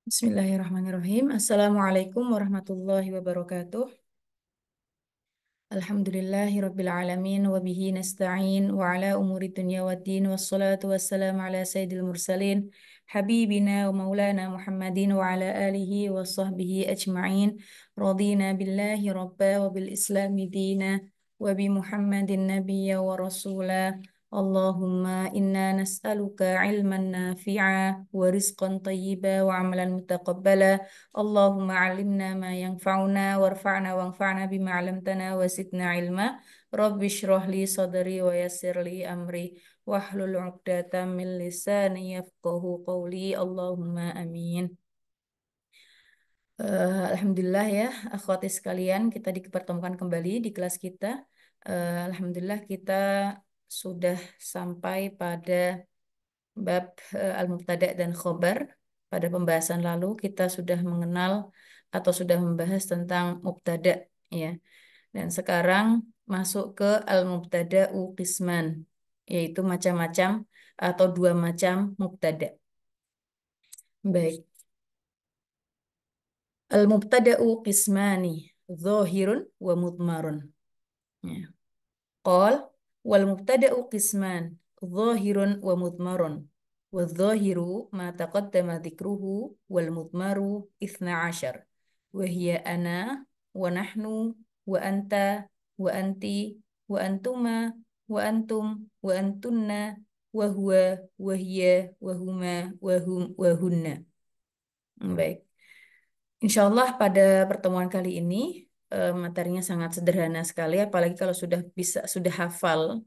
Bismillahirrahmanirrahim. Assalamualaikum warahmatullahi wabarakatuh. Alhamdulillahi rabbil alamin wa bihi nasta'in wa ala umuri dunya waddin wassalatu wassalamu ala sayyidil mursalin habibina wa maulana Muhammadin wa ala alihi wa sahbihi ajma'in radina billahi rabba wa bil islami dina wa bi Muhammadin nabiyya wa rasula Allahumma inna nas'aluka ilman nafi'a wa rizqan tayyiba wa amalan mutaqabbala اللهم علمنا ما ينفعنا وارفعنا وانفعنا بما علمتنا وزدنا علما رب اشرح لي صدري ويسر لي أمري واحلل عقدة من لساني يفقه قولي اللهم آمين. Alhamdulillah ya, akhwati sekalian, kita dipertemukan kembali di kelas kita. Alhamdulillah kita sudah sampai pada bab al-mubtada' dan khobar. Pada pembahasan lalu kita sudah mengenal atau sudah membahas tentang mubtada' ya. Dan sekarang masuk ke al-mubtada'u qisman, yaitu macam-macam atau dua macam mubtada'. Baik. Al-mubtada'u qismani, dhahirun wa mudmarun. Ya. Qal wal mubtada'u qisman dhahirun wa mudmarun. Wal dhahiru ma taqaddama dzikruhu wal mudmaru 12. Wa hiya ana wa nahnu wa anta wa anti wa antuma wa antum wa antunna wa huwa wa hiya wa huma wa hum wa hunna. Baik. Insya Allah pada pertemuan kali ini materinya sangat sederhana sekali, apalagi kalau sudah hafal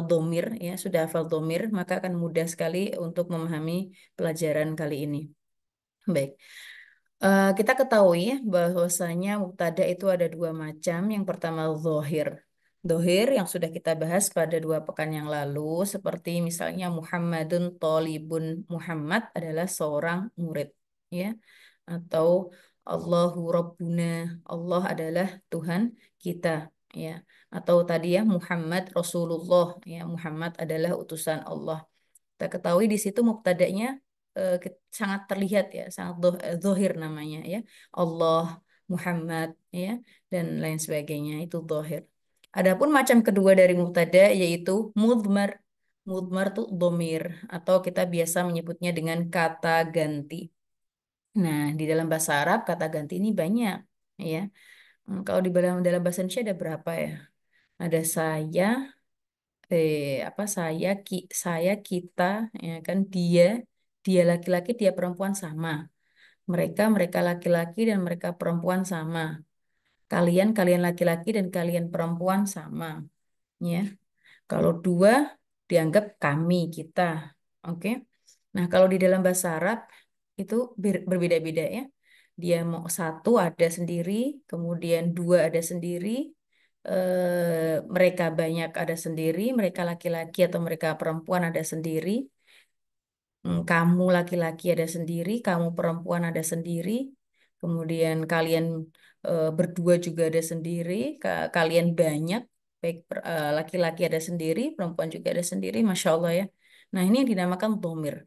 domir ya, sudah hafal domir, maka akan mudah sekali untuk memahami pelajaran kali ini. Baik, kita ketahui ya bahwasanya mubtada itu ada dua macam. Yang pertama zohir. Dohir yang sudah kita bahas pada 2 pekan yang lalu, seperti misalnya Muhammadun Tolibun, Muhammad adalah seorang murid, ya, atau Allahu Rabbuna, Allah adalah Tuhan kita, ya, atau tadi ya Muhammad Rasulullah, ya, Muhammad adalah utusan Allah. Kita ketahui di situ mubtada'nya sangat terlihat ya, sangat zohir namanya ya. Allah, Muhammad ya, dan lain sebagainya itu zohir. Adapun macam kedua dari mubtada yaitu mudmar. Mudmar tuh domir atau kita biasa menyebutnya dengan kata ganti. Nah, di dalam bahasa Arab kata ganti ini banyak ya. Kalau di dalam bahasa Indonesia ada berapa ya? Ada saya, saya, kita, ya kan, dia laki-laki, dia perempuan sama. Mereka laki-laki dan mereka perempuan sama. Kalian laki-laki dan kalian perempuan sama. Ya, kalau dua dianggap kami, kita. Oke. Nah, kalau di dalam bahasa Arab itu berbeda-beda ya. Dia mau satu ada sendiri, kemudian dua ada sendiri, mereka banyak ada sendiri, mereka laki-laki atau mereka perempuan ada sendiri, kamu laki-laki ada sendiri, kamu perempuan ada sendiri, kemudian kalian berdua juga ada sendiri, kalian banyak, baik laki-laki ada sendiri, perempuan juga ada sendiri, Masya Allah ya. Nah, ini yang dinamakan domir.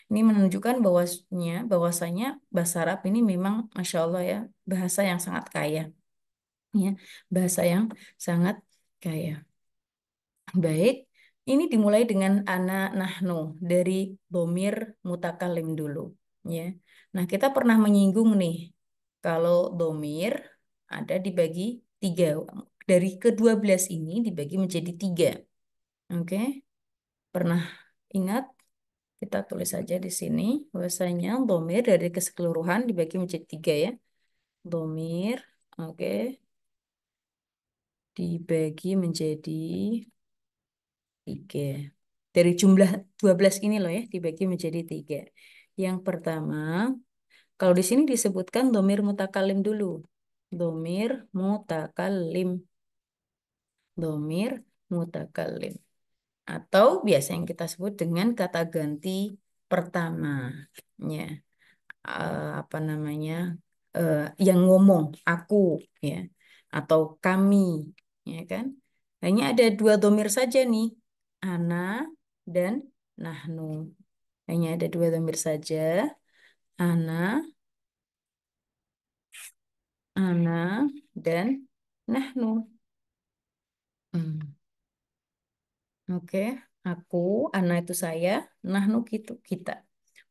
Ini menunjukkan bahwasanya bahasa Arab ini memang Masya Allah ya, bahasa yang sangat kaya. Ya, bahasa yang sangat kaya. Baik, ini dimulai dengan ana nahnu dari domir mutakalim dulu. Ya, nah kita pernah menyinggung nih kalau domir ada dibagi tiga. Dari ke-12 ini dibagi menjadi tiga. Oke, pernah ingat? Kita tulis saja di sini bahwasanya domir dari keseluruhan dibagi menjadi tiga ya. Domir, oke, dibagi menjadi tiga. Dari jumlah 12 ini loh ya, dibagi menjadi tiga. Yang pertama, kalau di sini disebutkan domir mutakalim dulu. Domir mutakalim. Domir mutakalim. Atau biasa yang kita sebut dengan kata ganti pertama. Ya, apa namanya? Yang ngomong, aku, ya. Atau kami, ya kan? Hanya ada dua domir saja nih, ana dan nahnu. Hanya ada dua domir saja, ana ana dan nahnu. Hmm. Oke, aku, ana itu saya, nahnu gitu kita.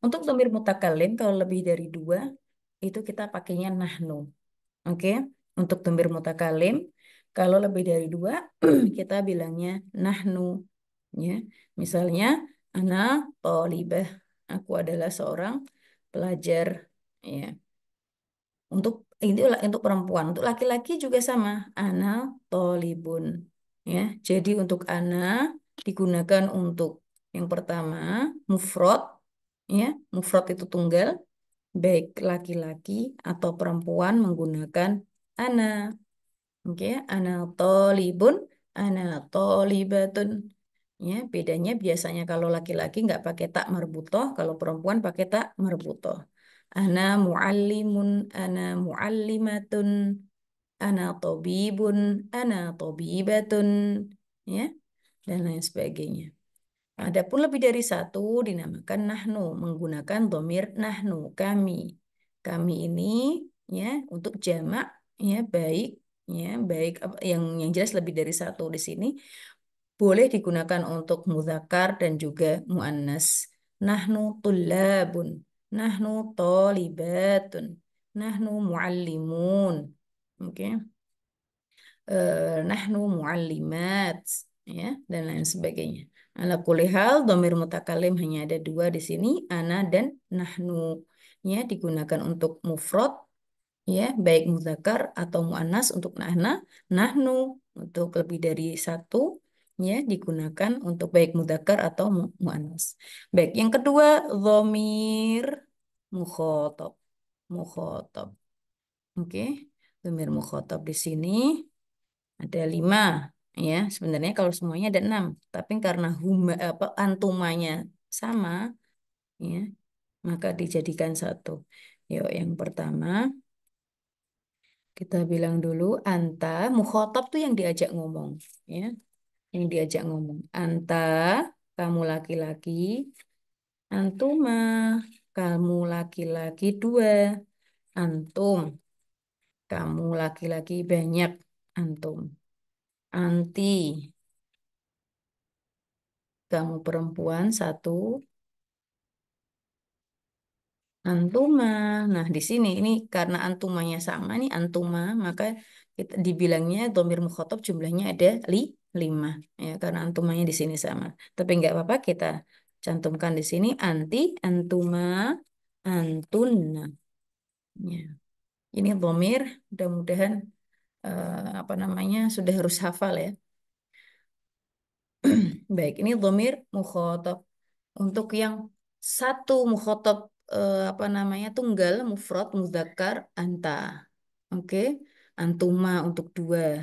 Untuk dhamir mutakalim kalau lebih dari dua itu kita pakainya nahnu. Oke, untuk dhamir mutakalim kalau lebih dari dua kita bilangnya nahnu. Ya, misalnya ana tolibah, aku adalah seorang pelajar. Ya, untuk ini untuk perempuan, untuk laki-laki juga sama. Ana tolibun. Ya, jadi untuk ana digunakan untuk yang pertama mufrad, ya, mufrad itu tunggal, baik laki-laki atau perempuan menggunakan ana. Oke, ana tolibun, ana tolibatun. Ya, bedanya biasanya kalau laki-laki nggak pakai tak marbutoh, kalau perempuan pakai tak marbutoh. Ana muallimun, ana muallimatun, ana tobibun, ana tobibatun, ya, dan lain sebagainya. Adapun lebih dari satu dinamakan nahnu, menggunakan domir nahnu, kami. Kami ini ya untuk jamak ya baik, ya baik yang jelas lebih dari satu di sini boleh digunakan untuk muzakkar dan juga muannas. Nahnu tullabun, nahnu tolibatun, nahnu muallimun. Oke. Nahnu muallimat, ya, dan lain sebagainya. Ala kulli hal, dhamir mutakalim hanya ada dua di sini, ana dan nahnu. Ya, digunakan untuk mufrad, ya, baik muzakkar atau muannas untuk nahna, nahnu untuk lebih dari satu, ya, digunakan untuk baik muzakkar atau muannas. Baik, yang kedua, dhamir mukhatab. Mukhatab. Oke, dhamir mukhatab di sini ada 5, ya. Sebenarnya kalau semuanya ada 6, tapi karena apa antumanya sama, ya, maka dijadikan satu. Yuk, yang pertama kita bilang dulu anta, mukhotob tuh yang diajak ngomong, ya, yang diajak ngomong. Anta, kamu laki-laki, antuma, kamu laki-laki 2, antum, kamu laki-laki banyak, antum, anti, kamu perempuan 1, antuma. Nah, di sini ini karena antumanya sama nih antuma, maka kita dibilangnya domir mukhotob jumlahnya ada 5, ya karena antumanya di sini sama. Tapi nggak apa-apa kita cantumkan di sini anti, antuma, antunna. Ya. Ini domir, mudah-mudahan apa namanya sudah harus hafal ya. Baik, ini domir mukhotob. Untuk yang satu mukhotob apa namanya tunggal mufrad muzakkar anta. Oke. Antuma untuk 2.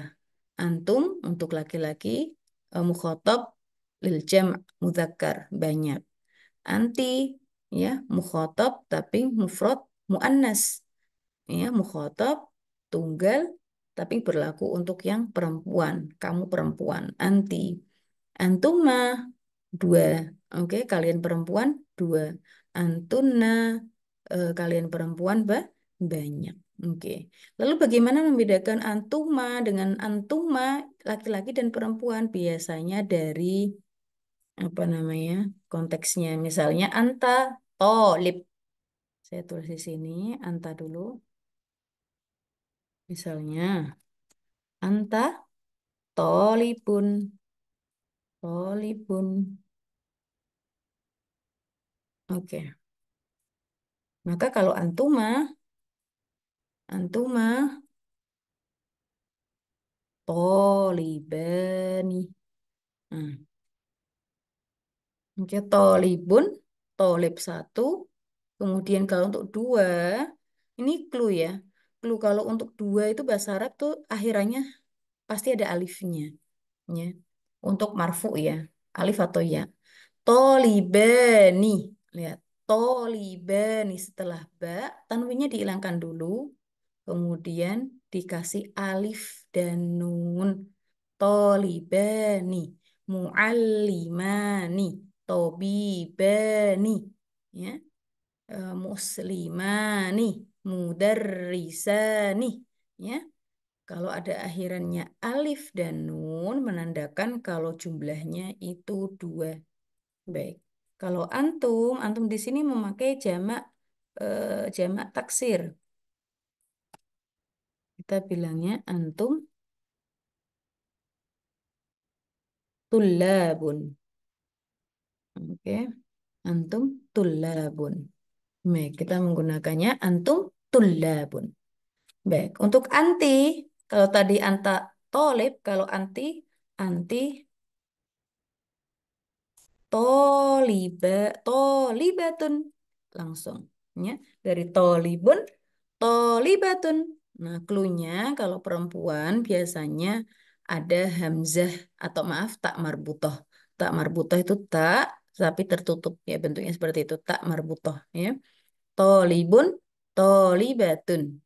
Antum untuk laki-laki, mukhotob lil jam muzakkar banyak. Anti ya mukhotob tapi mufrad muannas. Ya mukhotob tunggal tapi berlaku untuk yang perempuan. Kamu perempuan, anti. Antuma 2. Oke, kalian perempuan 2. Antuna, kalian perempuan banyak. Oke. Lalu bagaimana membedakan antuma dengan antuma laki-laki dan perempuan? Biasanya dari apa namanya konteksnya. Misalnya anta tolib. Saya tulis di sini anta dulu. Misalnya anta tolibun. Tolibun. Oke. Maka kalau antuma tolibani. Nah, oke, tolibun, tolib 1. Kemudian kalau untuk 2, ini clue ya. Clue kalau untuk 2 itu bahasa Arab tuh akhirannya pasti ada alifnya. Ya. Untuk marfu ya, alif atau ya. Tolibani. Lihat, tolibani setelah ba, tanwinnya dihilangkan dulu. Kemudian dikasih alif dan nun. Tolibani, muallimani, tobibani, ya, muslimani, mudarrisani. Ya. Kalau ada akhirannya alif dan nun menandakan kalau jumlahnya itu dua. Baik. Kalau antum, antum di sini memakai jamak taksir. Kita bilangnya antum tullabun. Oke. Antum tullabun. Baik, kita menggunakannya antum tullabun. Baik, untuk anti, kalau tadi anta tolib, kalau anti toliba, tolibatun. Langsung, ya. Dari tolibun, tolibatun. Nah, cluenya kalau perempuan biasanya ada hamzah atau maaf tak marbutoh. Tak marbutoh itu tak, tapi tertutup ya bentuknya seperti itu. Tak marbutoh ya. Tolibun, tolibatun.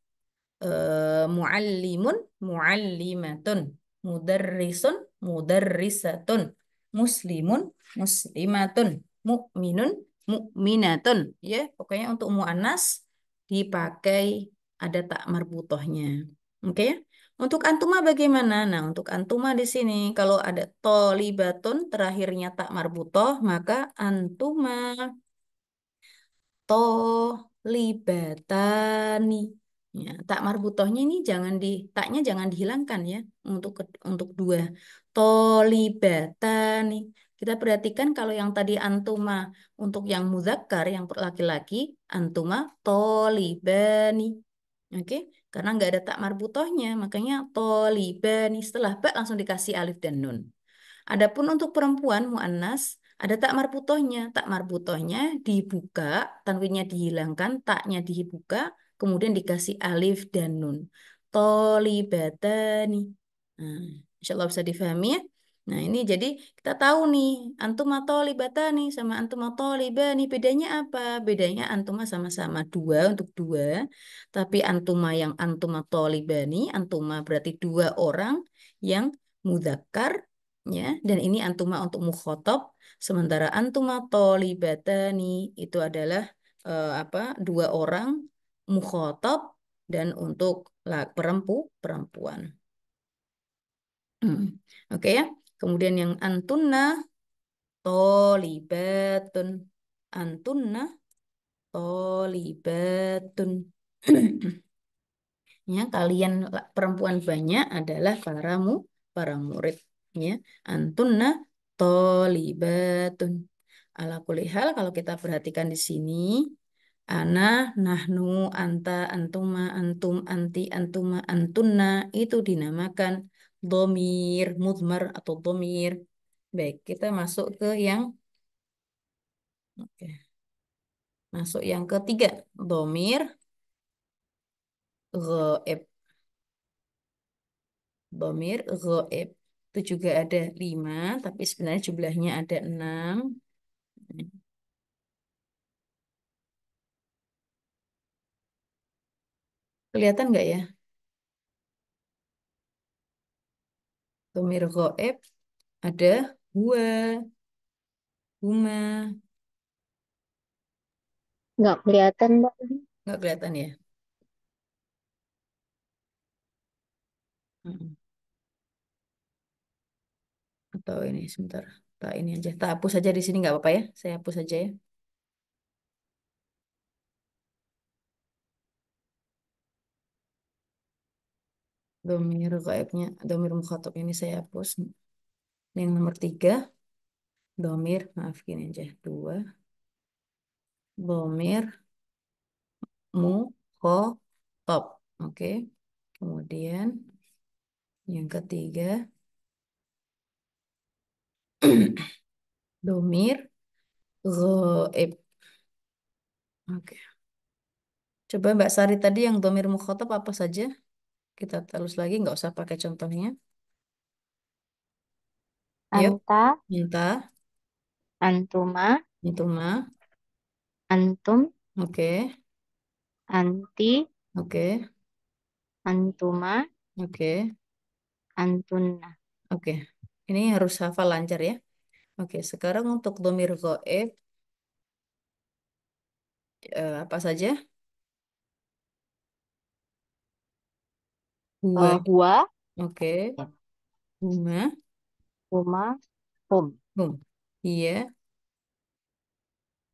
Muallimun, muallimatun. Mudarrisun, mudarrisatun. Muslimun, muslimatun. Mukminun, mukminatun. Ya, pokoknya untuk muannas dipakai ada tak marbutohnya. Oke ya? Untuk antuma bagaimana? Nah, untuk antuma di sini kalau ada tolibatun terakhirnya tak marbutoh, maka antuma libatani. Ya, tak marbutohnya ini taknya jangan dihilangkan ya untuk dua. Tolibatani. Kita perhatikan kalau yang tadi antuma untuk yang muzakkar yang laki-laki antuma tolibani. Oke, karena nggak ada tak marbutohnya, makanya tolibani setelah ba langsung dikasih alif dan nun. Adapun untuk perempuan muannas ada tak marbutohnya. Tak marbutohnya dibuka, tanwinnya dihilangkan, taknya dibuka, kemudian dikasih alif dan nun. Tolibatani. Nah, insya Allah bisa difahami ya. Nah, ini jadi kita tahu nih, antuma tolibatani sama antuma tolibani. Bedanya apa? Bedanya antuma sama-sama dua untuk dua. Tapi antuma yang antuma tolibani, antuma berarti dua orang yang mudzakkar ya, dan ini antuma untuk mukhotob, sementara antuma tolibatani itu adalah apa, dua orang mukhotob dan untuk perempuan. Hmm. Oke ya. Kemudian yang antunna tolibatun. Antunna tolibatun. Ya, kalian perempuan banyak adalah para murid. Ya, antunna tolibatun. Ala kulli hal kalau kita perhatikan di sini, ana, nahnu, anta, antuma, antum, anti, antuma, antunna itu dinamakan domir mudmar atau domir. Baik, kita masuk ke yang oke, masuk yang ketiga, domir ghaib. Domir ghaib. Itu juga ada 5, tapi sebenarnya jumlahnya ada 6. Kelihatan nggak ya? Domir ghaib ada huwa, huma. Nggak kelihatan, Mbak. Nggak kelihatan ya? Mm. Atau ini sebentar. Tak ini aja. Tak hapus aja di sini nggak apa-apa ya? Saya hapus aja ya. Domir ghaibnya, domir mukhatab ini saya hapus. Ini yang nomor 3. Domir, maaf gini aja. 2. Domir mukhatab. Oke. Kemudian yang ketiga, domir ghaib. Oke. Coba Mbak Sari tadi yang domir mukhatab apa saja? Kita terus lagi, nggak usah pakai contohnya. Yuk, Anta, minta. antuma, Itu mah. antum, Oke, anti, oke, antuma, oke, antunna. oke. Ini harus hafal lancar ya. Oke, sekarang untuk domir goib, apa saja? Huwa. Huwa, Oke. Huma. huma, hum. Hum. Iya.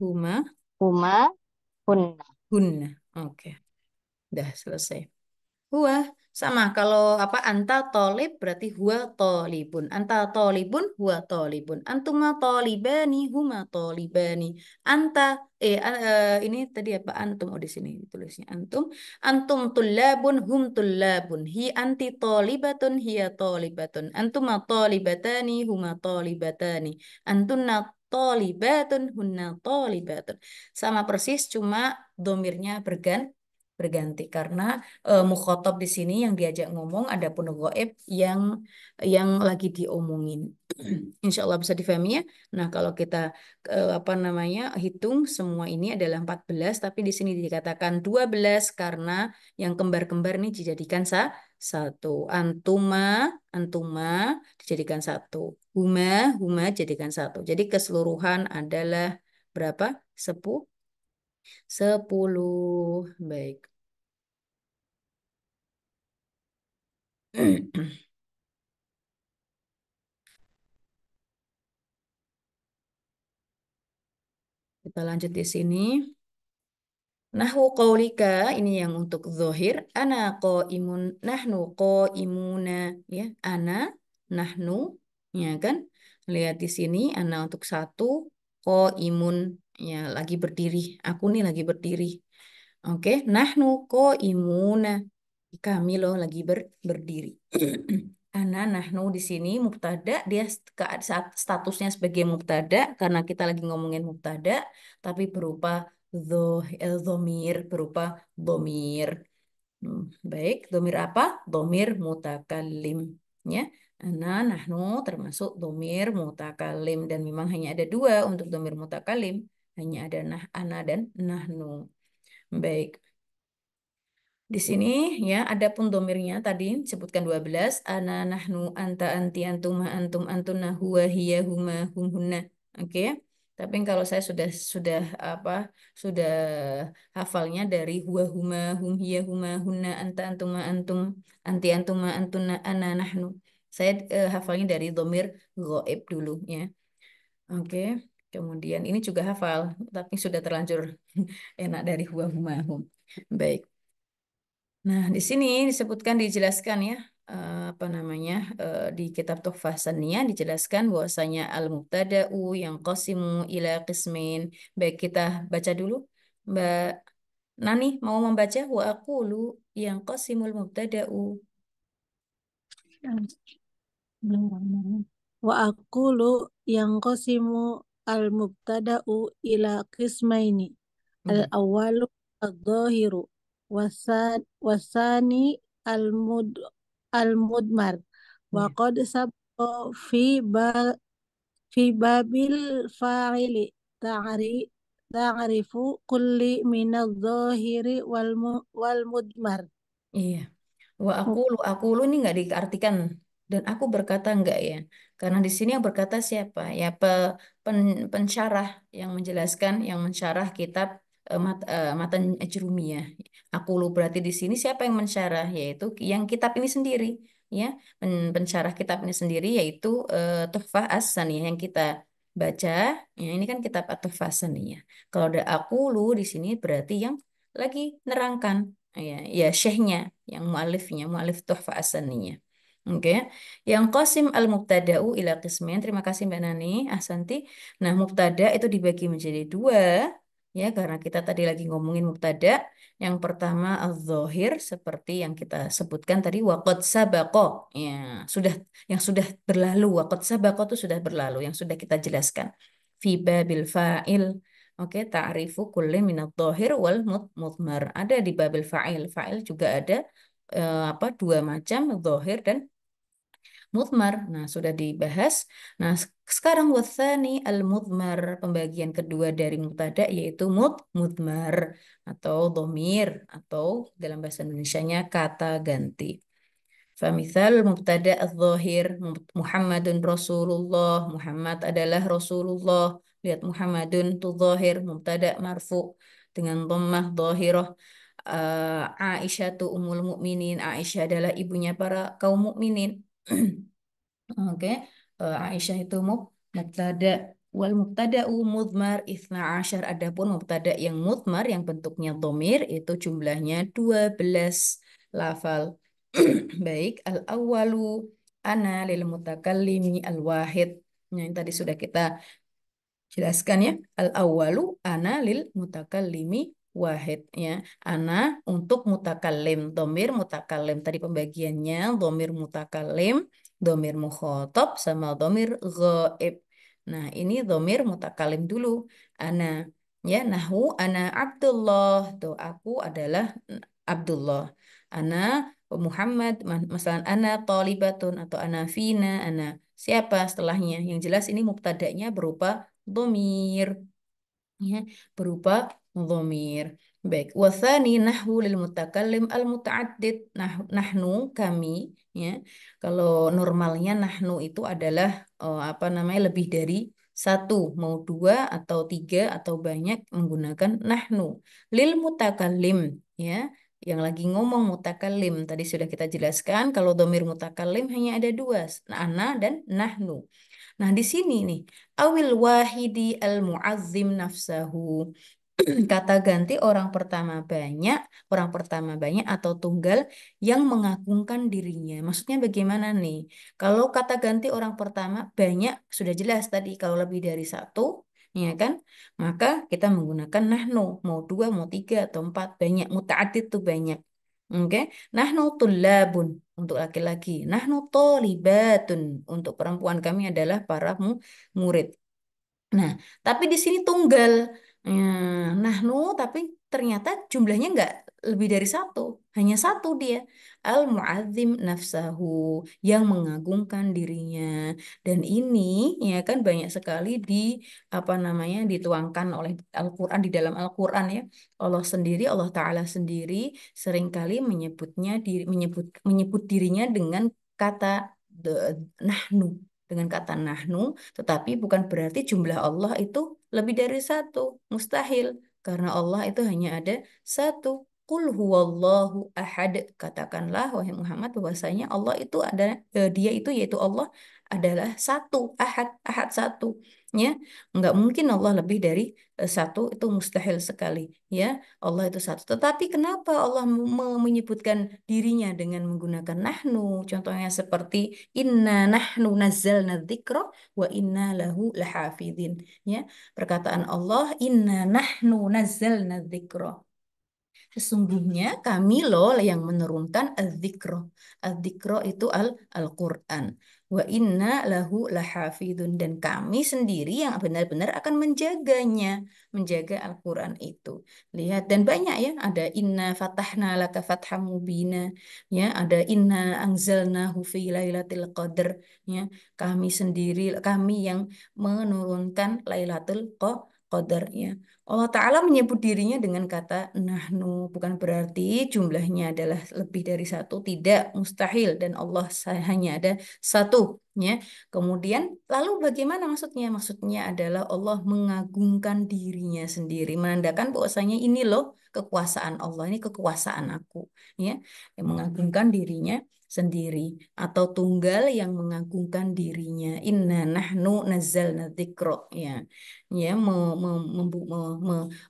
Huma. Huma, hunna. Hunna. Oke. Udah selesai. Huwa sama kalau apa anta tolib berarti huwa tolibun. Anta tolibun huwa tolibun. Antuma tolibani huma tolibani. Anta ini tadi apa antum oh di sini tulisnya antum. Antum tullabun hum tullabun. Hi anti tolibatun hiya tolibatun. Antuma tolibatani huma tolibatani. Antunna tolibatun hunna tolibatun. Sama persis cuma domirnya berganti karena mukhotob di sini yang diajak ngomong adapun ghaib yang lagi diomongin. Insya Allah bisa difahami ya. Nah, kalau kita apa namanya hitung semua ini adalah 14 tapi di sini dikatakan 12 karena yang kembar-kembar ini dijadikan satu. Antuma, antuma dijadikan satu. Huma, huma dijadikan satu. Jadi keseluruhan adalah berapa? 10. Baik. Kita lanjut di sini. Nahwu qaulika ini yang untuk zohir. Ana qaimun, nahnu qaimuna. Ya, ana, nahnu. Ya kan? Lihat di sini, ana untuk satu, qaimun. Ya, lagi berdiri. Aku nih lagi berdiri. Oke, nahnu qaimuna. Kami loh lagi berdiri. Ana nahnu di sini mubtada dia saat statusnya sebagai mubtada karena kita lagi ngomongin mubtada tapi berupa dhomir berupa domir. Baik, domir apa? Domir mutakallim ya. Ana nahnu termasuk domir mutakallim dan memang hanya ada dua untuk domir mutakallim, hanya ada ana dan nahnu. Baik. Di sini ya adapun domirnya tadi disebutkan 12 ana nahnu anta anti antuma antum antuna huwa hiya huma hum hunna. Oke. Tapi kalau saya sudah apa sudah hafalnya dari huwa huma hum hiya huma hunna anta antuma antum anti antuma antuna ana nahnu. Saya hafalnya dari domir goib dulu ya. Oke. Kemudian ini juga hafal tapi sudah terlanjur enak dari huwa huma hum. Baik. Nah, di sini disebutkan dijelaskan ya apa namanya di kitab Tuhfah Saniyah dijelaskan bahwasanya al-mubtada'u yang qasimu ila qismin. Baik kita baca dulu. Mbak Nani mau membaca wa aqulu yang qasimul mubtada'u. Bismillahirrahmanirrahim. Wa aqulu yanqasimu al-mubtada'u ila qismaini. Hmm. Al-awwalu adh-dhahiru wasani al-mudmar. Wa Ya. qad sabqa fi babil fa'ili ta'rifu kulli min adh-dhahiri wal mudmar. Iya. Aku lu ini nggak diartikan dan aku berkata enggak ya. Karena di sini yang berkata siapa? Ya pensyarah yang menjelaskan, yang mensyarah kitab Matan Ajrumiyah. Aku lu berarti di sini siapa yang mensyarah? Yaitu yang kitab ini sendiri. Ya, pensyarah kitab ini sendiri yaitu Tuhfah As-Saniyah yang kita baca. Ya, ini kan kitab Tuhfah As-Saniyah. Kalau ada aku lu di sini berarti yang lagi nerangkan. Ya, ya syekhnya yang mualif Tuhfa As-Saniyah. Oke. Yang qasim al-mubtada'u ila qismain. Terima kasih Mbak Nani, Ahsanti. Nah, mubtada itu dibagi menjadi dua ya karena kita tadi lagi ngomongin mubtada. Yang pertama al-zahir seperti yang kita sebutkan tadi waqad sabaqa. Ya, sudah yang sudah berlalu waqad sabaqa itu sudah berlalu yang sudah kita jelaskan. Fi babil fa'il. Oke, ta'rifu kulli minadh dhahir wal mudmar. Ada di babil fa'il. Fa'il juga ada apa dua macam, dhahir dan mudmar. Nah, sudah dibahas. Nah, sekarang wathani al-mudmar, pembagian kedua dari mubtada yaitu mudmar atau domir atau dalam bahasa Indonesianya kata ganti. Famithal mubtada al-zahir Muhammadun Rasulullah. Muhammad adalah Rasulullah. Lihat Muhammadun tu zahir mubtada marfu dengan dhammah zahirah. Aisyah tuh Ummul Mukminin. Aisyah adalah ibunya para kaum mukminin. Oke, Aisyah itu mubtada wal mubtada'u mudmar isna asyar. Adapun mubtada yang mudmar yang bentuknya dhamir itu jumlahnya 12 lafal. Baik, al awwalu ana lil mutakallimi al wahid. Nah, yang tadi sudah kita jelaskan ya. Al awalu ana lil mutakallimi wahid ya. Ana untuk mutakallim. Domir mutakallim. Tadi pembagiannya domir mutakallim, domir mukhotob, sama domir ghaib. Nah ini domir mutakallim dulu. Ana ya nahu ana Abdullah. Tuh aku adalah Abdullah. Ana Muhammad, misalnya ana talibatun atau ana Fina, ana siapa setelahnya. Yang jelas ini mubtada'nya berupa dhamir ya, berupa dhamir. Baik, wasani nahwu lil mutakallim al mutaaddid. Nahnu kami ya. Kalau normalnya nahnu itu adalah apa namanya lebih dari satu, mau dua atau tiga atau banyak menggunakan nahnu. Lil mutakallim ya. Yang lagi ngomong mutakallim tadi sudah kita jelaskan kalau dhamir mutakallim hanya ada dua, ana dan nahnu. Nah, di sini nih, awil wahidi al muazzim nafsahu. Kata ganti orang pertama banyak atau tunggal yang mengagungkan dirinya. Maksudnya bagaimana nih? Kalau kata ganti orang pertama banyak sudah jelas tadi kalau lebih dari satu, ya kan? Maka kita menggunakan nahnu, mau dua, mau tiga atau empat, banyak muta'addid tuh banyak. Oke, nahnu tullabun untuk laki-laki, nahnu tolibatun untuk perempuan kami adalah para murid. Nah, tapi di sini tunggal. Nahnu, tapi ternyata jumlahnya nggak lebih dari satu. Hanya satu dia. Al-mu'adzim nafsahu. Yang mengagungkan dirinya. Dan ini ya kan banyak sekali apa namanya dituangkan oleh Al-Quran di dalam Al-Quran ya. Allah sendiri, Allah Ta'ala sendiri seringkali menyebut dirinya dengan kata nahnu. Dengan kata nahnu, tetapi bukan berarti jumlah Allah itu lebih dari satu. Mustahil. Karena Allah itu hanya ada satu. Qul huwallahu ahad. Katakanlah, wahai Muhammad, bahwasanya Allah itu ada, dia itu yaitu Allah adalah satu. Ahad. Ahad satu. Ya, nggak mungkin Allah lebih dari satu. Itu mustahil sekali. Ya, Allah itu satu. Tetapi kenapa Allah menyebutkan dirinya dengan menggunakan nahnu? Contohnya seperti inna nahnu nazzalna dzikra wa inna lahu lahafidin. Ya, perkataan Allah inna nahnu nazzalna dzikra. Sesungguhnya kami loh yang menurunkan az-zikra. Az-zikra itu Al-Quran. Wa inna lahu lahafidun. Dan kami sendiri yang benar-benar akan menjaganya. Menjaga Al-Quran itu. Lihat, dan banyak ya. Ada inna fatahna laka fatham mubina. Ya, ada inna anzalnahu fi lailatul qadr. Ya, kami sendiri, kami yang menurunkan Lailatul Qadar. Ya. Allah Ta'ala menyebut dirinya dengan kata nahnu. Bukan berarti jumlahnya adalah lebih dari satu. Tidak, mustahil. Dan Allah hanya ada satu. Ya. Kemudian, lalu bagaimana maksudnya? Maksudnya adalah Allah mengagungkan dirinya sendiri. Menandakan bahwasanya ini loh kekuasaan Allah. Ini kekuasaan aku. Ya. Yang mengagungkan dirinya sendiri. Atau tunggal yang mengagungkan dirinya. Inna nahnu nazzalna dzikra. Ya ya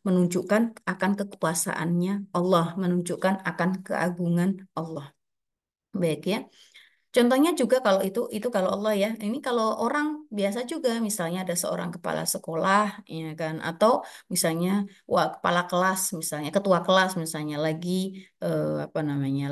menunjukkan akan kekuasaannya Allah, menunjukkan akan keagungan Allah. Baik ya. Contohnya juga kalau itu kalau Allah ya. Ini kalau orang biasa juga misalnya ada seorang kepala sekolah ya kan atau misalnya wah kepala kelas misalnya ketua kelas misalnya lagi apa namanya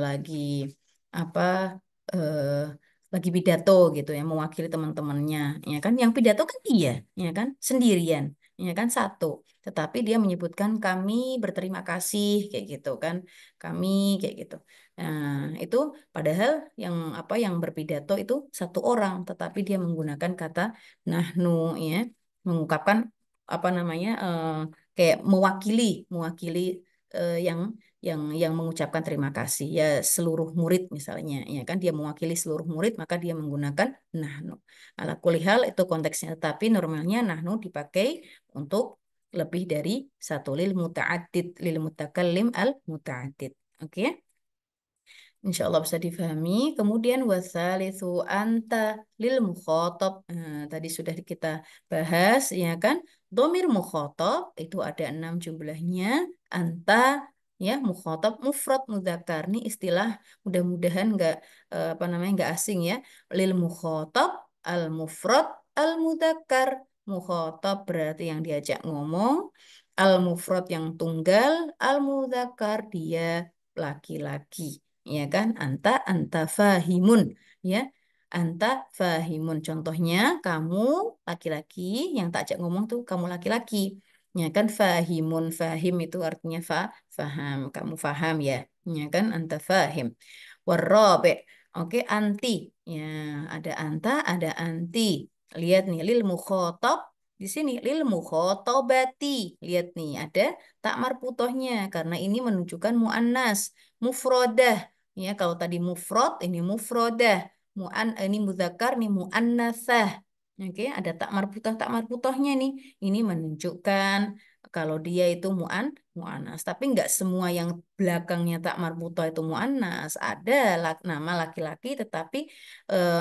apa eh, lagi pidato gitu ya mewakili teman-temannya ya kan yang pidato kan dia ya kan sendirian ya kan satu tetapi dia menyebutkan kami berterima kasih kayak gitu kan kami kayak gitu. Nah, itu padahal yang berpidato itu satu orang, tetapi dia menggunakan kata nahnu ya, mengungkapkan apa namanya kayak mewakili yang mengucapkan terima kasih ya seluruh murid misalnya ya kan dia mewakili seluruh murid maka dia menggunakan nahnu. Ala kulli hal itu konteksnya, tapi normalnya nahnu dipakai untuk lebih dari satu, lil muta'addid, lil mutakallim al muta'addid. Oke. Insya Allah bisa difahami. Kemudian wasalitsu anta lil mukhatab. Tadi sudah kita bahas, ya kan? Domir mukhatab itu ada 6 jumlahnya. Anta, ya, mukhatab mufrad mudzakkar. Ini istilah mudah-mudahan nggak apa namanya nggak asing ya. Lil mukhatab al mufrad al mudzakkar. Mukhatab berarti yang diajak ngomong. Al mufrad yang tunggal. Al mudzakkar dia laki-laki, ya kan? Anta fahimun, ya. Anta fahimun, contohnya kamu laki-laki, yang tak ajak ngomong tuh kamu laki-laki, ya kan? Fahimun, fahim itu artinya faham, kamu faham, ya, ya kan? Anta fahim. Warrobe, oke, anti, ya, ada anta, ada anti. Lihat nih, lil mukhotob di sini, lil mukhotobati, lihat nih ada tak marputohnya karena ini menunjukkan muannas. Mufrodah, ya, kalau tadi mufrod ini mufrodah, ini mudzakkar, ini muannasah. Oke, ada tak marputohnya nih. Ini menunjukkan kalau dia itu muannas. Tapi nggak semua yang belakangnya tak marputoh itu muannas. Ada nama laki-laki, tetapi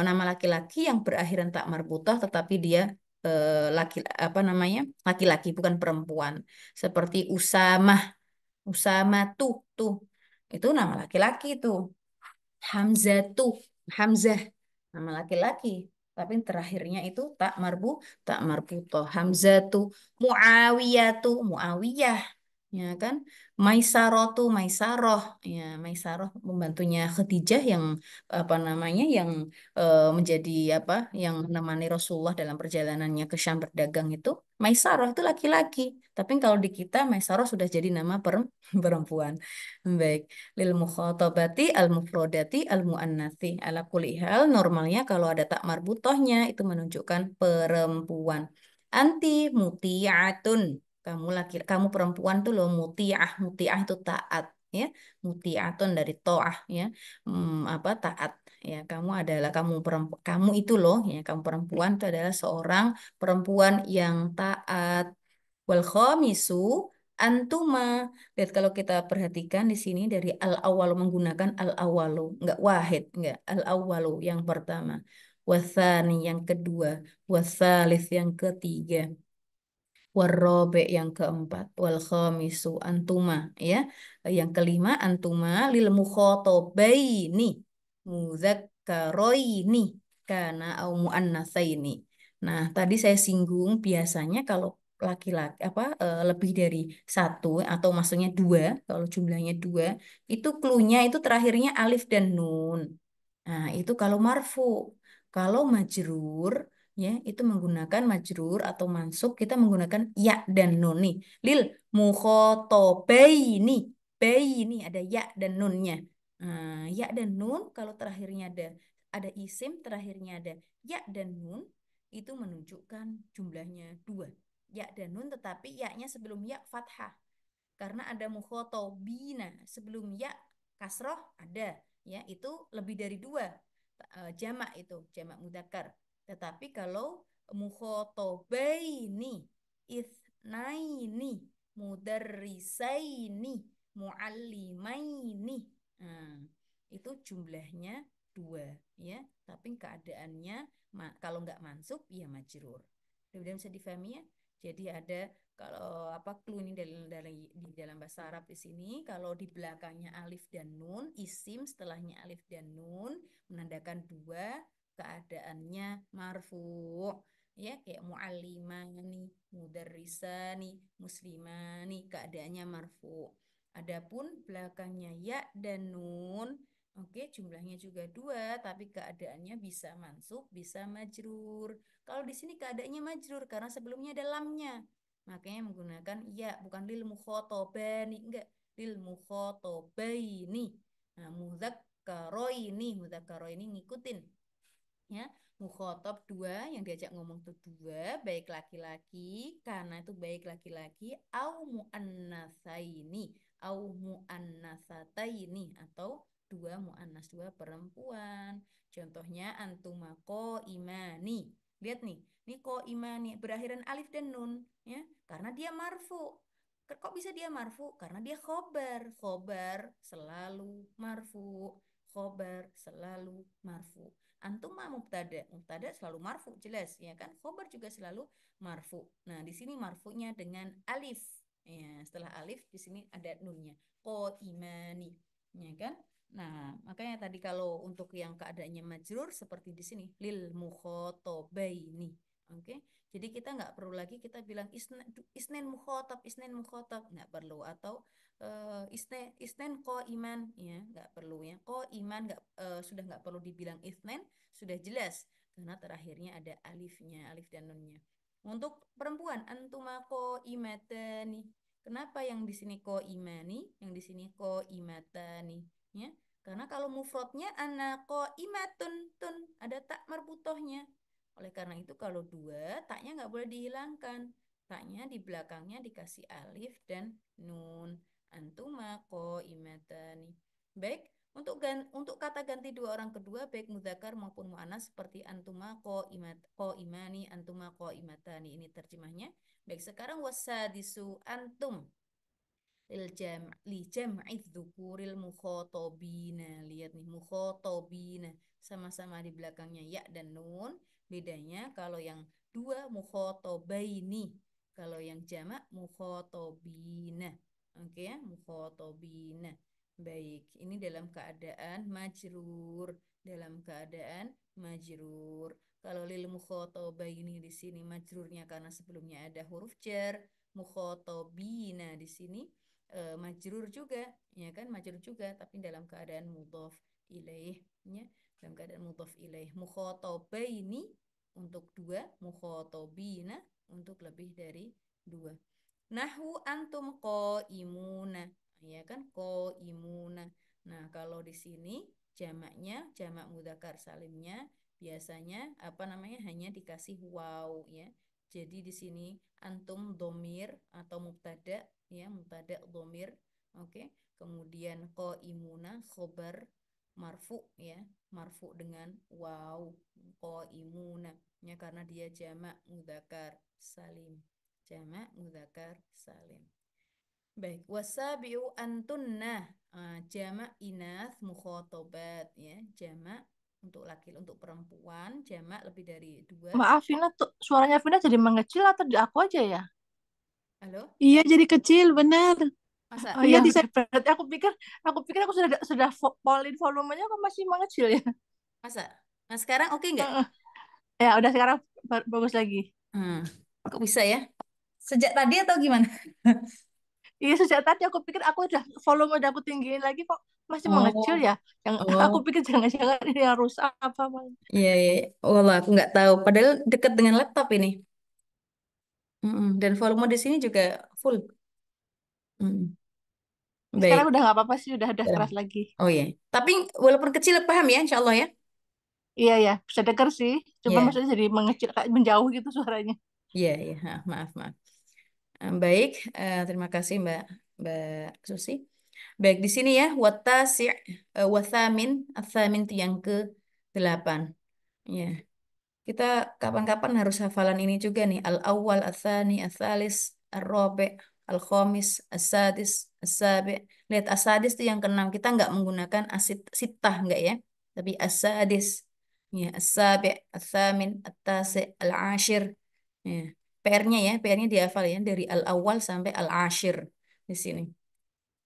nama laki-laki yang berakhiran tak marputoh, tetapi dia laki apa namanya laki-laki bukan perempuan. Seperti Usamah, Usamah tuh. Itu nama laki-laki tuh. Hamzah tuh, Hamzah, nama laki-laki. Tapi terakhirnya itu tak marbutoh. Hamzah tuh, Muawiyah tuh, Muawiyah. Ya kan? Maisaroh tuh, Maisaroh. Ya, Maisaroh pembantunya Khadijah yang apa namanya yang menjadi apa yang menemani Rasulullah dalam perjalanannya ke Syam berdagang itu. Maisaroh itu laki-laki. Tapi kalau di kita Maisaroh sudah jadi nama perempuan. Baik. Lil mukhatabati al mufrodati al muannatsi. Ala kulli hal normalnya kalau ada tak marbutohnya itu menunjukkan perempuan. Anti muti'atun. Kamu perempuan tuh loh muti'ah. Muti'ah itu taat, ya. Muti'atun dari to'ah, ya. Apa taat, ya. Kamu itu loh, ya. Kamu perempuan itu adalah seorang perempuan yang taat. Wal khamisu antuma. Lihat kalau kita perhatikan di sini dari al awalu menggunakan al awalu, enggak wahid, enggak al awalu yang pertama, wasani yang kedua, wasalis yang ketiga, warrobe yang keempat, wal khamisu antuma, ya. Yang kelima antuma lil mukhotobaini mudzakkaroini kana au muannatsaini. Nah, tadi saya singgung biasanya kalau laki-laki lebih dari satu atau maksudnya dua, kalau jumlahnya dua, itu klunya itu terakhirnya alif dan nun. Nah, itu kalau marfu. Kalau majrur, ya, itu menggunakan majrur atau mansub, kita menggunakan ya dan nun nih. Lil mukhotobaini. Baini ada ya dan nunnya. Nah, ya dan nun kalau terakhirnya ada isim, terakhirnya ada ya dan nun, itu menunjukkan jumlahnya dua. Ya dan nun, tetapi ya-nya sebelum ya fathah. Karena ada mukhotobina sebelum ya kasroh ada, ya, itu lebih dari dua. Jamak itu jamak mudzakkar. Tetapi kalau mukhotobaini itsnaini mudarrisaini muallimaini, nah, itu jumlahnya dua, ya. Tapi keadaannya kalau nggak mansub ya majrur. Mudah-mudahan bisa difahami, ya. Jadi ada kalau apa clue ini di dalam bahasa Arab di sini, kalau di belakangnya alif dan nun, isim setelahnya alif dan nun menandakan dua, keadaannya marfu, ya, kayak muallimani, mudarrisani, muslimani, keadaannya marfu. Adapun belakangnya ya dan nun, oke, jumlahnya juga dua, tapi keadaannya bisa mansub, bisa majrur. Kalau di sini keadaannya majrur karena sebelumnya ada lamnya. Makanya menggunakan ya, bukan lil mukhotobani, enggak, lil mukhotobaini. Nah, mudzakkaroini ngikutin, ya. Mukhotob dua, yang diajak ngomong tuh dua, baik laki-laki, karena itu baik laki-laki, au muannasataini, atau dua muannas, dua perempuan. Contohnya antumako imani. Lihat nih, ini ko imani berakhiran alif dan nun, ya. Karena dia marfu. Kok bisa dia marfu? Karena dia khobar. Khobar selalu marfu. Khobar selalu marfu. Antuma mubtada. Mubtada selalu marfu, jelas ya kan? Khobar juga selalu marfu. Nah, di sini marfunya dengan alif. Ya, setelah alif di sini ada nunnya. Ko imani, ya kan? Nah, makanya tadi kalau untuk yang keadaannya majrur seperti di sini lil mukhotobaini. Oke. Jadi kita nggak perlu lagi kita bilang isnen mukhotob nggak perlu atau isnen ko iman ya nggak perlu ya ko iman nggak sudah nggak perlu dibilang isnen sudah jelas karena terakhirnya ada alifnya alif dan nunnya. Untuk perempuan antuma ko imatani. Kenapa yang di sini ko imani, yang di sini ko imatani? Ya, karena kalau mufradnya ana ko imatun tun ada tak marbutohnya. Oleh karena itu kalau dua taknya nggak boleh dihilangkan. Taknya di belakangnya dikasih alif dan nun. Antuma ko imatani. Baik, untuk kata ganti dua orang kedua baik mudzakkar maupun muannas seperti antuma ko imani antuma ko imatani ini terjemahnya. Baik, sekarang wasadisu antum li jam'i dzukuril mukhatabina. Lihat nih mukhatabina sama-sama di belakangnya ya dan nun. Bedanya kalau yang dua mukhatabaini, kalau yang jamak mukhatabina. Oke ya, mukhatabina. Baik, ini dalam keadaan majrur, dalam keadaan majrur. Kalau lil mukhatabaini di sini majrurnya karena sebelumnya ada huruf jar, mukhatabina di sini majrur juga ya kan majrur juga tapi dalam keadaan mudhof ilaih ya dalam keadaan mudhof ilaih mukhatabaini untuk dua mukhatabina untuk lebih dari dua nahwu antum qaimuna ya kan qaimuna. Nah kalau di sini jamaknya jamak mudzakkar salimnya biasanya apa namanya hanya dikasih waw ya. Jadi di sini antum domir atau mubtada ya mubtada domir. Oke. Kemudian qaimuna khobar marfu ya marfu dengan waw qaimuna ya karena dia jamak mudzakkar salim jamak mudzakkar salim. Baik, wasabiu antunna jamak inath mukhatabat ya jamak untuk laki untuk perempuan jamak lebih dari dua. Maaf, Vina tuh suaranya Vina jadi mengecil atau di aku aja ya? Halo, Iya, jadi kecil, benar. masa Oh iya, Yang bisa berarti aku pikir aku sudah polin volumenya kok masih mengecil ya. masa nah sekarang oke nggak? Heeh. Ya, udah sekarang bagus lagi. Kok bisa ya sejak tadi atau gimana? Iya, sejak tadi aku pikir udah aku tinggiin lagi kok masih mengecil Oh, ya. Yang aku oh, pikir jangan-jangan ini yang rusak apa Bang. iya, iya. Wallah, aku nggak tahu. Padahal dekat dengan laptop ini. Dan volume di sini juga full. Mm, Sekarang Baik. udah nggak apa-apa sih, udah Ya. keras lagi. Oh iya. Tapi walaupun kecil paham ya, insya Allah ya. Iya ya, bisa denger sih. Cuma Iya, maksudnya jadi mengecil kayak menjauh gitu suaranya. iya, iya. Maaf, maaf. Baik, terima kasih Mbak Susi. Baik, di sini ya, watasi, wathamin, athamin itu yang ke-8. Ya, kita kapan-kapan harus hafalan ini juga nih. Al-awwal, al-thani, al-thalis, al-rabi', al-khamis, as-sadis, as-sabi'. Lihat as-sadis itu yang keenam. Kita nggak menggunakan asid sitah nggak ya? Tapi as-sadis. Ya, as-sabi', al-thamin, at-tasi', al-ashir. Ya. PR-nya ya, PR-nya dihafal ya dari al-awwal sampai al-ashir di sini.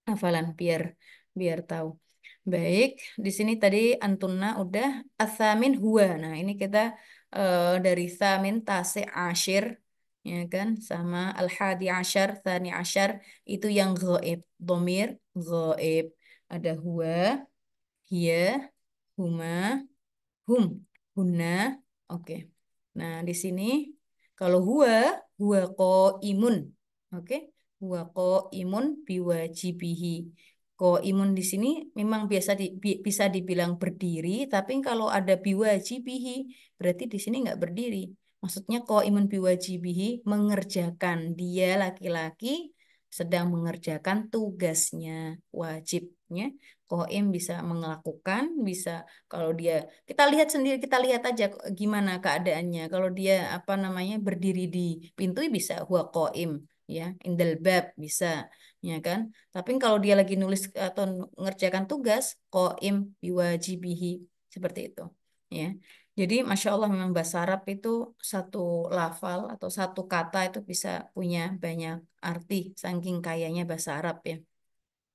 Hafalan biar biar tahu. Baik, di sini tadi antuna udah asamin huwa. Nah, ini kita dari samin tase ashir ya kan sama al-hadi ashar, tsani ashar itu yang ghaib, domir ghaib. Ada huwa, hiya, huma, hum, hunna. Oke. Nah, di sini kalau huwa imun. Oke. Huwa imun biwajibihi. Imun di sini memang bisa dibilang berdiri, tapi kalau ada biwajibihi berarti di sini nggak berdiri. Maksudnya imun biwajibihi mengerjakan dia laki-laki sedang mengerjakan tugasnya wajibnya. Qaim bisa melakukan, bisa kalau dia kita lihat sendiri, kita lihat aja gimana keadaannya. Kalau dia apa namanya berdiri di pintu bisa huwa qaim. ya. Indal bab bisa, ya kan? Tapi kalau dia lagi nulis atau ngerjakan tugas, qaim biwajibihi seperti itu, ya. Jadi Masya Allah memang bahasa Arab itu satu lafal atau satu kata itu bisa punya banyak arti, saking kayanya bahasa Arab ya.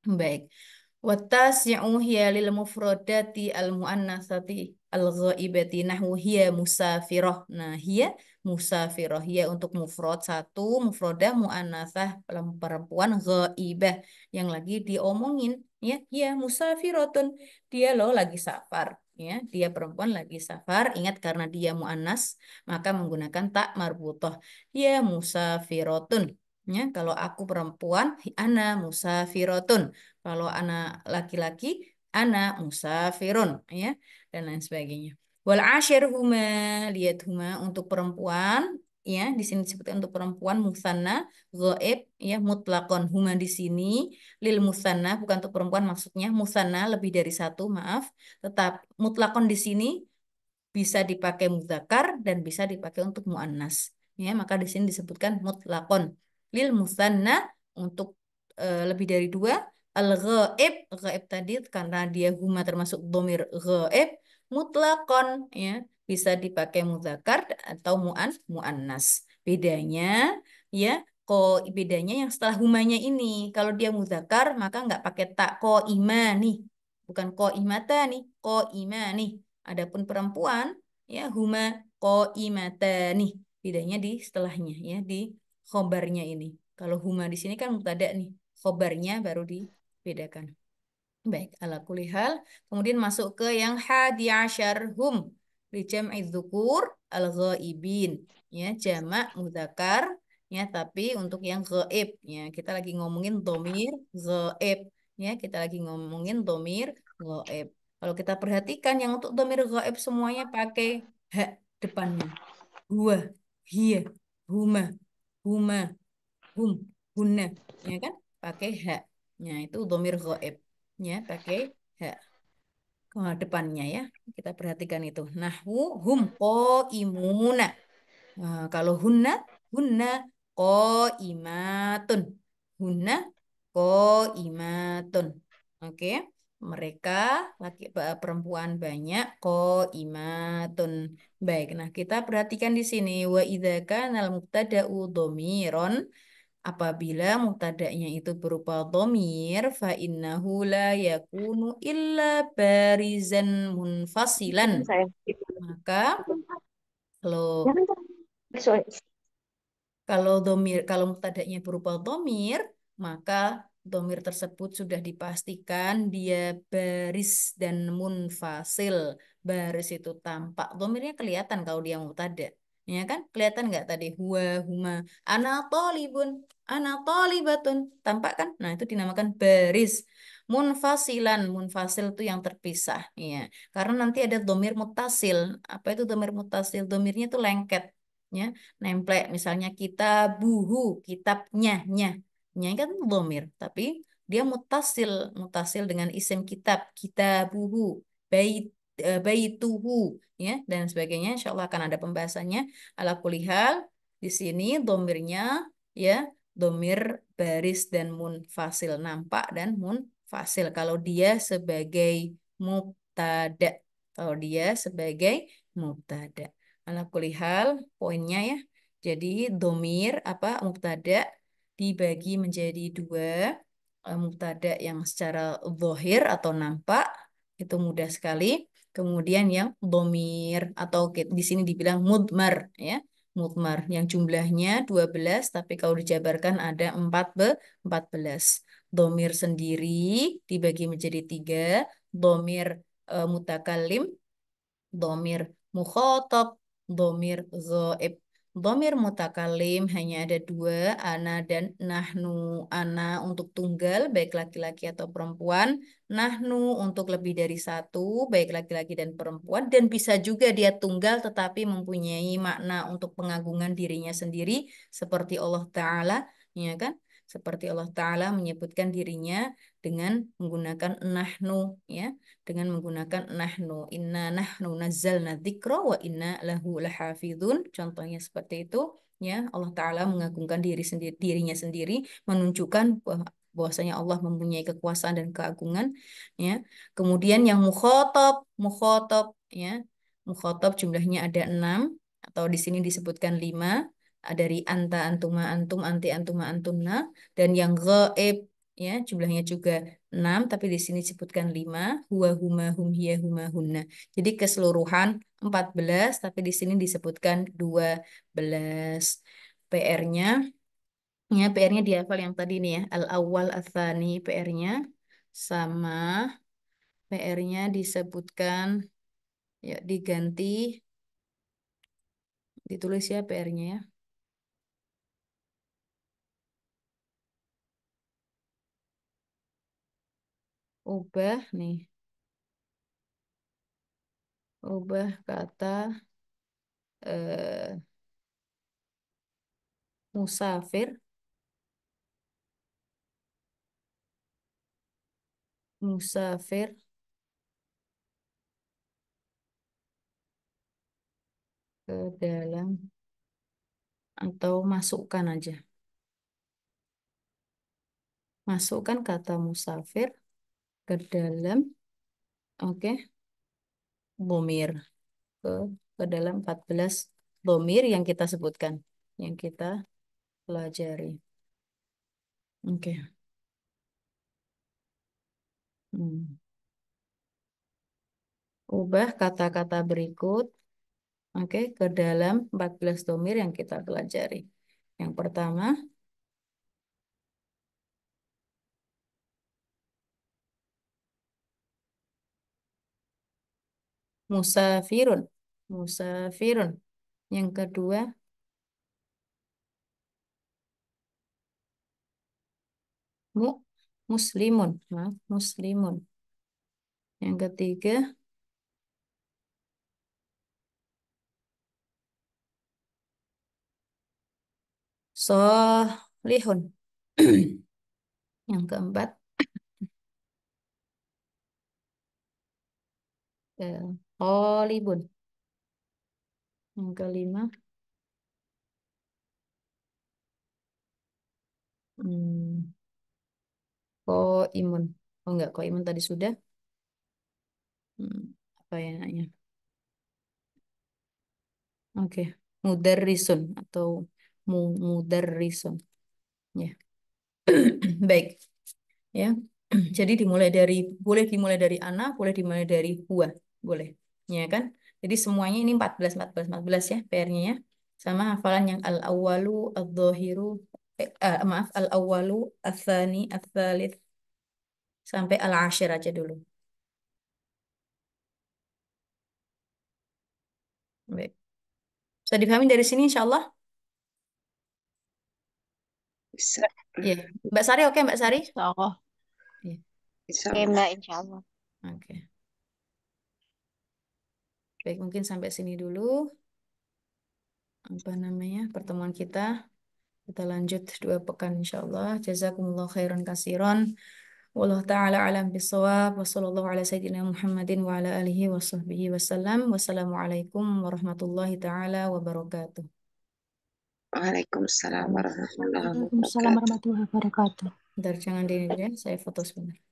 Baik. Wattasi'u hiya lil mufradati al muannatsati al ghaibati nahwu hiya musafirah. Nah, hiya musafirah. Hiya untuk mufrad satu, mufradah muannatsah perempuan ghaibah yang lagi diomongin ya. Hiya musafiratun. Dia loh lagi safar ya. Dia perempuan lagi safar. Ingat karena dia muannas maka menggunakan tak marbutah. Hiya musafiratun. Ya, kalau aku perempuan, ana musafiratun. Kalau anak laki-laki, anak musafirun, ya, dan lain sebagainya. Wal ashir huma, lihat huma untuk perempuan, ya, di sini disebutkan untuk perempuan musanna, ghaib, ya, mutlakon huma di sini lil musanna bukan untuk perempuan maksudnya musanna lebih dari satu, maaf. Tetap mutlakon di sini bisa dipakai muzakkar dan bisa dipakai untuk muannas. Ya, maka di sini disebutkan mutlakon lil musanna untuk lebih dari dua. Al ghaib, ghaib tadi karena dia huma termasuk domir ghaib mutlakon ya bisa dipakai muzakkar atau muannas. Bedanya ya bedanya yang setelah humanya ini kalau dia muzakkar maka nggak pakai tak ko imani bukan ko imata nih ko imani. Adapun perempuan ya huma nih bedanya di setelahnya ya di khobarnya ini. Kalau huma di sini kan mubtada nih, khobarnya baru dibedakan. Baik, ala kulihal. Kemudian masuk ke yang hadi asyar hum di jam'i dzukur al ghaibin ya jamak mudzakkar ya tapi untuk yang ghaib ya kita lagi ngomongin domir ghaib ya kita lagi ngomongin domir ghaib. Kalau kita perhatikan yang untuk domir ghaib semuanya pakai hak depannya. Huwa, hiya, huma, huma, hum, hunna, ya kan? Pakai hak. Nah, itu domir ghaib. Ya, pakai hak ke depannya ya. Kita perhatikan itu. Nahwu hum qaimuna. Nah, kalau hunna qaimatun. Hunna qaimatun. Oke. Mereka laki perempuan banyak qaimatun. Baik, nah kita perhatikan di sini wa idza kana al mubtada'u dhamiron apabila mubtada'nya itu berupa dhamir fa innahu la yakunu illa barizan munfasilan. Saya. Maka kalau Jangan, sorry. kalau mubtada'nya berupa domir, maka domir tersebut sudah dipastikan dia baris dan munfasil. Baris itu tampak. Domirnya kelihatan kalau dia mubtada. Ya kan? Kelihatan nggak tadi? Huwa, huma, ana tolibun, ana tolibatun. Tampak kan? Nah, itu dinamakan baris. Munfasilan. Munfasil itu yang terpisah. Ya. Karena nanti ada domir mutasil. Apa itu domir mutasil? Domirnya itu lengket. Ya nemplek misalnya kita buhu kitabnya nya kan domir tapi dia mutasil dengan isim kitab kita buhu bait baituhu ya dan sebagainya insya Allah akan ada pembahasannya ala kulihal di sini domirnya ya domir baris dan munfasil nampak dan munfasil kalau dia sebagai mubtada kalau dia sebagai mubtada ala kulihal poinnya ya. Jadi domir apa mubtada dibagi menjadi dua. Mubtada yang secara zahir atau nampak itu mudah sekali. Kemudian yang domir atau di sini dibilang mudmar ya. Mudmar yang jumlahnya 12 tapi kalau dijabarkan ada 14. Domir sendiri dibagi menjadi tiga. Domir mutakalim domir mukhotob, domir ghaib. Domir mutakalim hanya ada dua, ana dan nahnu. Ana untuk tunggal, baik laki-laki atau perempuan. Nahnu untuk lebih dari satu, baik laki-laki dan perempuan. Dan bisa juga dia tunggal tetapi mempunyai makna untuk pengagungan dirinya sendiri. Seperti Allah Ta'ala, ya kan? Seperti Allah Ta'ala menyebutkan dirinya dengan menggunakan nahnu, ya dengan menggunakan nahnu. Inna nahnu nazzalna dzikra wa inna lahu lahafidun. Contohnya seperti itu. ya Allah Ta'ala mengagungkan dirinya sendiri, menunjukkan bahwasanya Allah mempunyai kekuasaan dan keagungan, ya. Kemudian yang mukhotob, ya, mukhotob jumlahnya ada 6 atau di sini disebutkan 5, dari anta, antuma, antum, anti, antuma, antunna, dan yang ghaib, ya, jumlahnya juga 6 tapi di sini disebutkan 5, huwa, huma, hum, hiya, huma, hunna. Jadi keseluruhan 14 tapi di sini disebutkan 12. PR-nya, ya, PR-nya dihafal yang tadi nih ya, al-awwal ats-tsani, PR-nya sama, PR-nya disebutkan, ya, diganti, ditulis ya PR-nya ya. Ubah nih, ubah kata eh, musafir, musafir ke dalam, atau masukkan aja. Masukkan kata musafir ke dalam, oke, bomir, ke, ke dalam 14 bomir yang kita sebutkan, yang kita pelajari. Oke. Hmm. Ubah kata-kata berikut, oke, ke dalam 14 domir yang kita pelajari. Yang pertama, musafirun. Musafirun. Yang kedua, mu muslimun. Maaf, muslimun. Yang ketiga, solihun. Yang keempat, qalibun. Yang kelima, hmm, imun. Oh enggak, imun tadi sudah. Hmm, apa ya namanya? Oke, mudarrisun atau mudarrisun. Ya, baik. Ya, jadi boleh dimulai dari ana, boleh dimulai dari huwa, boleh. Ya kan? Jadi semuanya ini 14 ya PR-nya ya. Sama hafalan yang al-awwalu, al-dhahiru, maaf, al-awwalu, al-thani, al-thalith, sampai al-ashir aja dulu. Baik. Bisa dipahami dari sini insya Allah? Bisa. Iya. Mbak Sari, oke Mbak Sari? Insya Allah. Iya. Insya Oke, Allah. Mbak, insya Allah. Oke. Baik, mungkin sampai sini dulu apa namanya pertemuan kita. Kita lanjut 2 pekan insya Allah. Jazakumullah khairan kasiron. Wallahu ta'ala alam bisawab. Wa sallallahu ala sayyidina Muhammadin wa ala alihi wa sahbihi wasallam. Wassalamualaikum warahmatullahi ta'ala wabarakatuh. Waalaikumsalam warahmatullahi Waalaikumsalam wabarakatuh. warahmatullahi wabarakatuh. Bentar, jangan di ini ya. Saya foto sebentar.